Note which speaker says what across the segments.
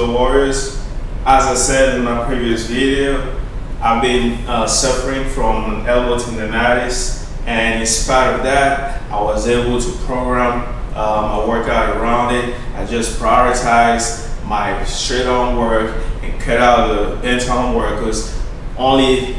Speaker 1: Muscular Warriors. As I said in my previous video, I've been suffering from elbow tendonitis, and in spite of that, I was able to program my workout around it. I just prioritized my straight arm work and cut out the bent arm work, because only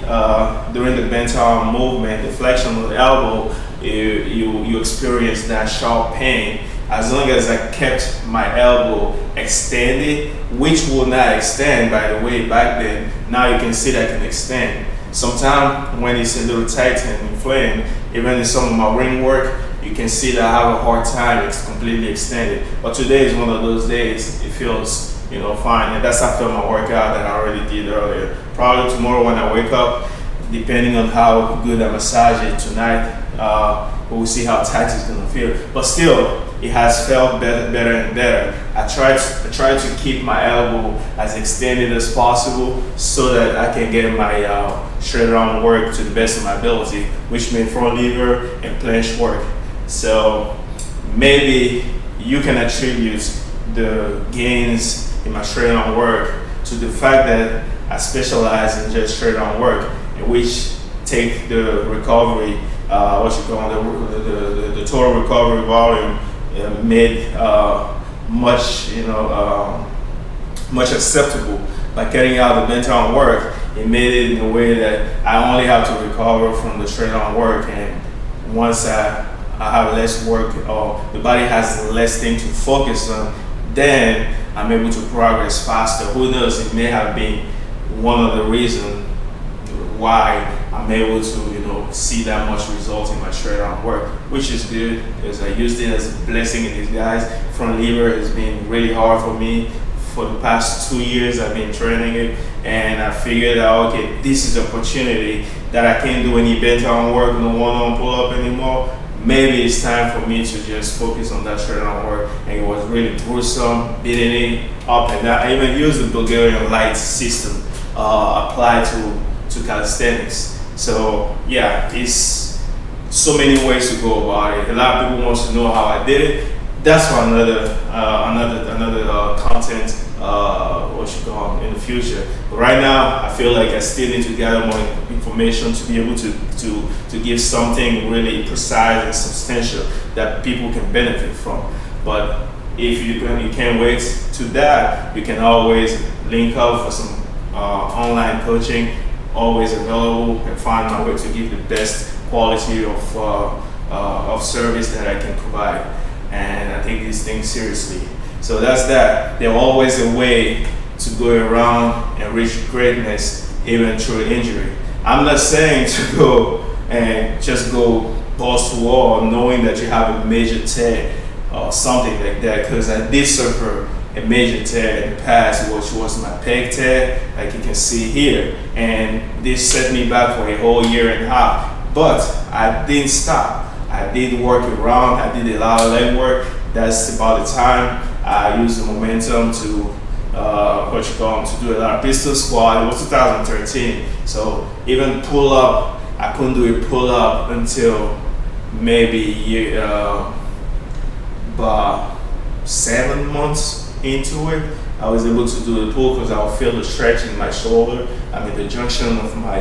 Speaker 1: during the bent arm movement, the flexion of the elbow, you experience that sharp pain. As long as I kept my elbow extended, which will not extend, by the way, back then, now you can see that I can extend. Sometimes when it's a little tight and inflamed, even in some of my ring work, you can see that I have a hard time, it's completely extended. But today is one of those days, it feels, fine. And that's after my workout that I already did earlier. Probably tomorrow when I wake up, depending on how good I massage it tonight, we'll see how tight it's gonna feel. But still, it has felt better and better. I try to keep my elbow as extended as possible so that I can get my straight arm work to the best of my ability, which means front lever and planche work. So maybe you can attribute the gains in my straight arm work to the fact that I specialize in just straight arm work, in which take the recovery, the total recovery volume made much acceptable by cutting out the bent arm work. It made it in a way that I only have to recover from the straight arm work, and once I have less work, or the body has less thing to focus on, then I'm able to progress faster. Who knows, it may have been one of the reasons why I'm able to see that much results in my straight arm work, which is good, because I used it as a blessing in disguise. Front lever has been really hard for me. For the past 2 years I've been training it, and I figured out, okay, this is an opportunity that I can't do any bent arm work, no one-arm pull-up anymore. Maybe it's time for me to just focus on that straight arm work. And it was really gruesome, beating it up and down. I even used the Bulgarian light system applied to calisthenics. So yeah, it's so many ways to go about it. A lot of people want to know how I did it. That's for another content in the future. But right now, I feel like I still need to gather more information to be able to give something really precise and substantial that people can benefit from. But if you can't wait to that, you can always link up for some online coaching. Always available, and find my way to give the best quality of service that I can provide. And I take these things seriously. So that's that. There's always a way to go around and reach greatness, even through injury. I'm not saying to go and just go balls to wall knowing that you have a major tear or something like that, because I did suffer a major tear in the past, which was my pec tear, like you can see here, and this set me back for a whole year and a half. But I didn't stop. I did work around. I did a lot of leg work. That's about the time I used the momentum to do a lot of pistol squat. It was 2013, so even pull up, I couldn't do a pull up until maybe about 7 months into it. I was able to do the pull because I would feel the stretch in my shoulder. I mean, the junction of my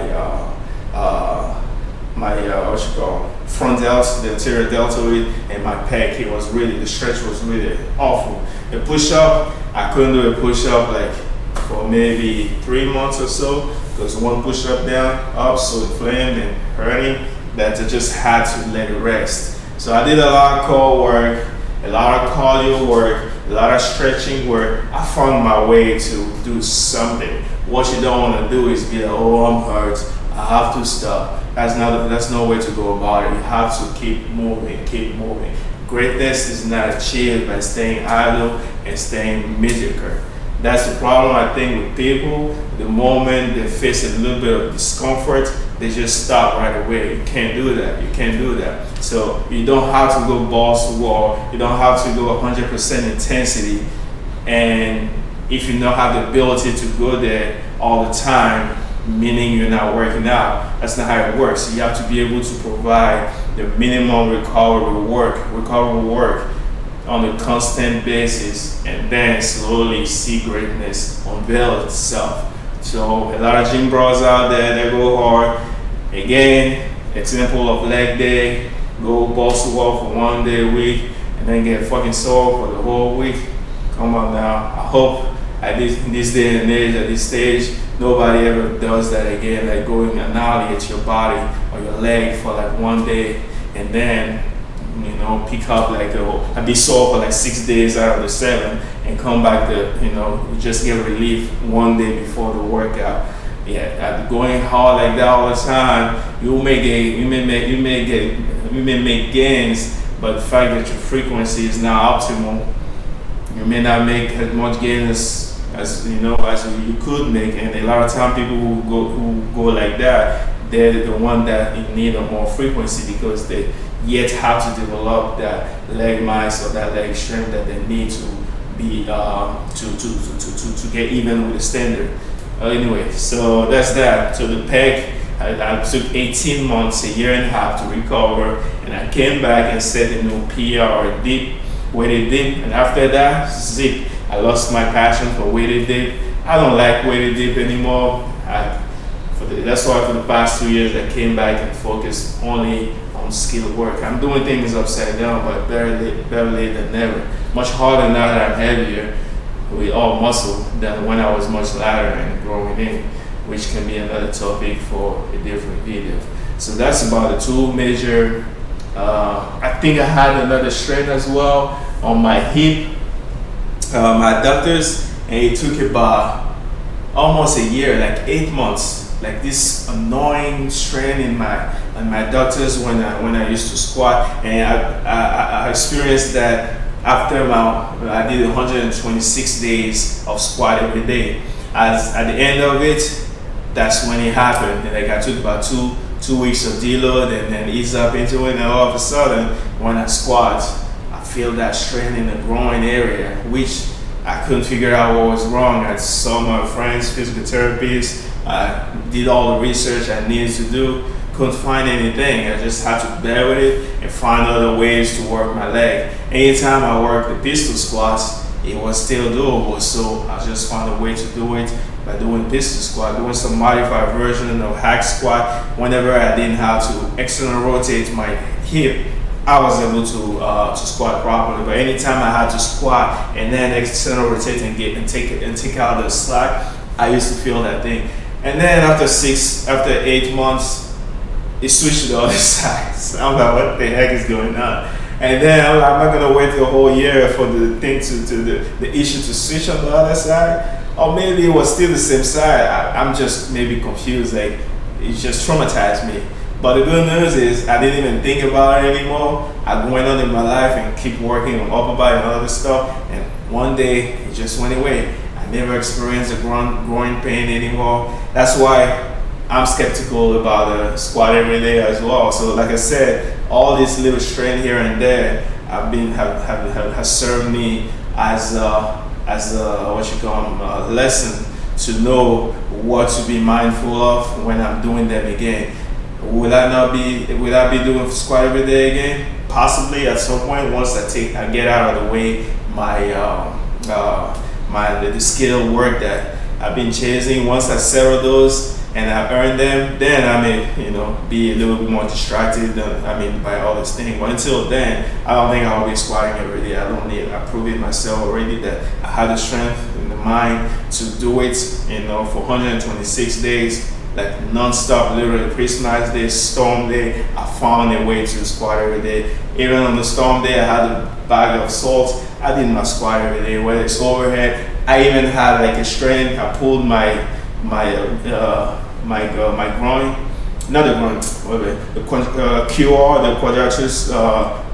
Speaker 1: front deltoid, the anterior deltoid, and my pec. The stretch was really awful. The push up, I couldn't do a push up like for maybe 3 months or so, because one push up down, up, so inflamed and hurting that I just had to let it rest. So I did a lot of core work, a lot of cardio work, a lot of stretching work. I found my way to do something. What you don't want to do is be like, oh, I'm hurt, I have to stop. That's no way to go about it. You have to keep moving, keep moving. Greatness is not achieved by staying idle and staying mediocre. That's the problem, I think, with people. The moment they face a little bit of discomfort, they just stop right away. You can't do that. You can't do that. So you don't have to go balls to wall. You don't have to go 100% intensity. And if you don't have the ability to go there all the time, meaning you're not working out, that's not how it works. You have to be able to provide the minimum recoverable work on a constant basis, and then slowly see greatness unveil itself. So a lot of gym bros out there, they go hard. Again, example of leg day, go balls to wall for 1 day a week, and then get fucking sore for the whole week. Come on now. I hope at this day and age, at this stage, nobody ever does that again, like going and annihilate your body or your leg for like 1 day and then, pick up like and be sore for like 6 days out of the 7 and come back to, just get relief 1 day before the workout. Yeah, going hard like that all the time, you may make gains, but the fact that your frequency is not optimal, you may not make as much gains as you could make. And a lot of time people who go like that, they're the one that in need of more frequency because they yet have to develop that leg mass or that leg strength that they need to be to get even with the standard. Anyway, so that's that. So the pec, I took 18 months, a year and a half to recover, and I came back and set a new PR or dip, weighted dip, and after that, zip. I lost my passion for weighted dip. I don't like weighted dip anymore. That's why for the past 2 years I came back and focused only on skill work. I'm doing things upside down, but better late than never. Much harder now that I'm heavier with all muscle than when I was much lighter and growing in, which can be another topic for a different video. So that's about the two major. I think I had another strain as well on my hip, my adductors, and it took about almost a year, like 8 months. Like this annoying strain in my adductors when I used to squat, and I experienced that after I did 126 days of squat every day. As at the end of it, that's when it happened. And like I took about two weeks of deload and then ease up into it, and all of a sudden when I squat, I feel that strain in the groin area, which I couldn't figure out what was wrong. I saw my friends, physical therapists, I did all the research I needed to do, couldn't find anything. I just had to bear with it and find other ways to work my leg. Anytime I worked the pistol squats, it was still doable, so I just found a way to do it by doing pistol squat, doing some modified version of hack squat. Whenever I didn't have to external rotate my hip, I was able to squat properly. But anytime I had to squat and then external rotate and take out the slack, I used to feel that thing. And then after 8 months, it switched to the other side. So I'm like, what the heck is going on? And then I'm like, I'm not gonna wait the whole year for the thing the issue to switch on the other side. Or maybe it was still the same side. I'm just maybe confused. Like, it just traumatized me. But the good news is I didn't even think about it anymore. I went on in my life and keep working on upper body and all this stuff. And one day it just went away. I never experienced a groin pain anymore. That's why I'm skeptical about the squat every day as well. So like I said, all this little strain here and there has served me as a lesson to know what to be mindful of when I'm doing them again. Will I be doing squat every day again? Possibly at some point once I get out of the way the skill work that I've been chasing. Once I settle those and I've earned them, then I may be a little bit more distracted by all this thing. But until then, I don't think I'll be squatting every day. I've proven myself already that I have the strength and the mind to do it for 126 days. Like non-stop, literally Christmas Day, Storm Day, I found a way to squat every day. Even on the Storm Day, I had a bag of salt. I did my squat every day, whether it's overhead. I even had like a strain. I pulled my groin, not the groin, the QR, the quadratus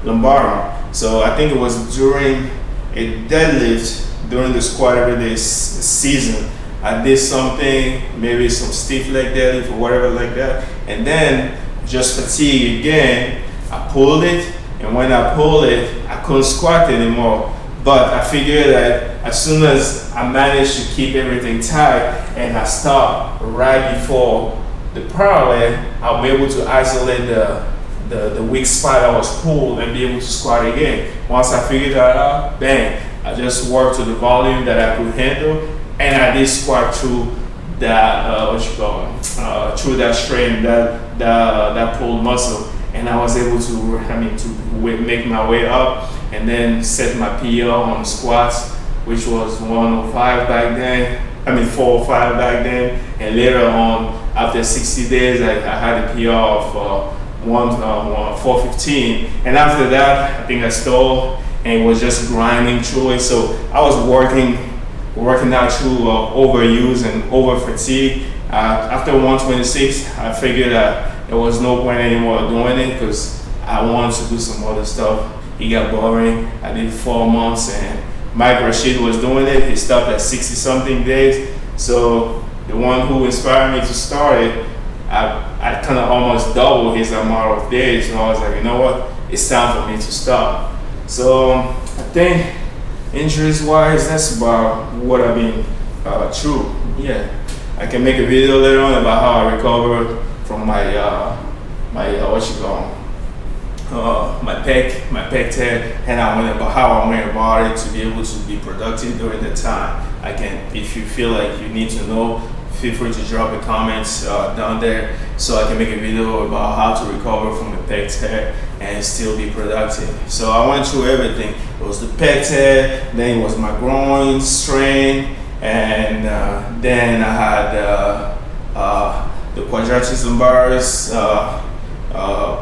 Speaker 1: lumbarum. So I think it was during a deadlift during the squat every day season. I did something, maybe some stiff leg deadlift or whatever like that, and then just fatigue again. I pulled it, and when I pulled it, I couldn't squat anymore. But I figured that as soon as I managed to keep everything tight and I stopped right before the parallel, I'll be able to isolate the weak spot I was pulled and be able to squat again. Once I figured that out, bang, I just worked to the volume that I could handle, and I did squat through that through that strain, that pulled muscle, and I was able to make my way up and then set my PL on the squats, which was 105 back then. 405 back then, and later on, after 60 days, I had a PR of 415, and after that, I think I stalled and was just grinding through it. So I was working out through overuse and over fatigue. After 126, I figured that there was no point anymore doing it because I wanted to do some other stuff. It got boring. I did 4 months, and Mike Rashid was doing it. He stopped at 60 something days. So the one who inspired me to start it, I kind of almost doubled his amount of days. So I was like, you know what? It's time for me to stop. So I think injuries wise, that's about what I've been through. Yeah, I can make a video later on about how I recovered from my pec tear, and how I went about it to be able to be productive during the time. If you feel like you need to know, feel free to drop a comments down there so I can make a video about how to recover from a pec tear and still be productive. So I went through everything. It was the pec tear, then it was my groin strain, and then I had the quadratus lumbaris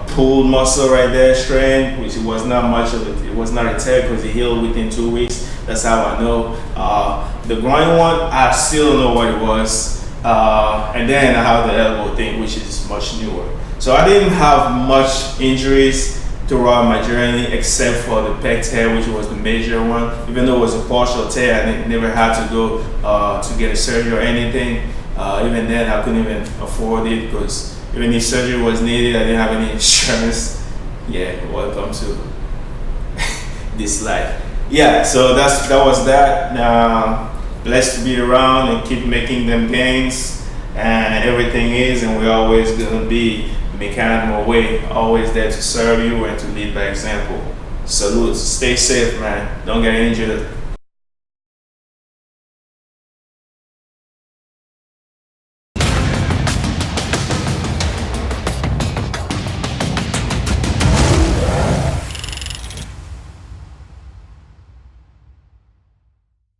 Speaker 1: pulled muscle right there strain, which was not much of it. It was not a tear because it healed within 2 weeks. That's how I know. The groin one, I still don't know what it was. And then I have the elbow thing, which is much newer. So I didn't have much injuries throughout my journey except for the pec tear, which was the major one. Even though it was a partial tear, I never had to go to get a surgery or anything. Even then, I couldn't even afford it because even if surgery was needed, I didn't have any insurance. Yeah, welcome to this life. Yeah, so that was that. Blessed to be around and keep making them gains, and everything is, and we're always gonna be Meckanimal way, always there to serve you and to lead by example. Salute, stay safe, man. Don't get injured.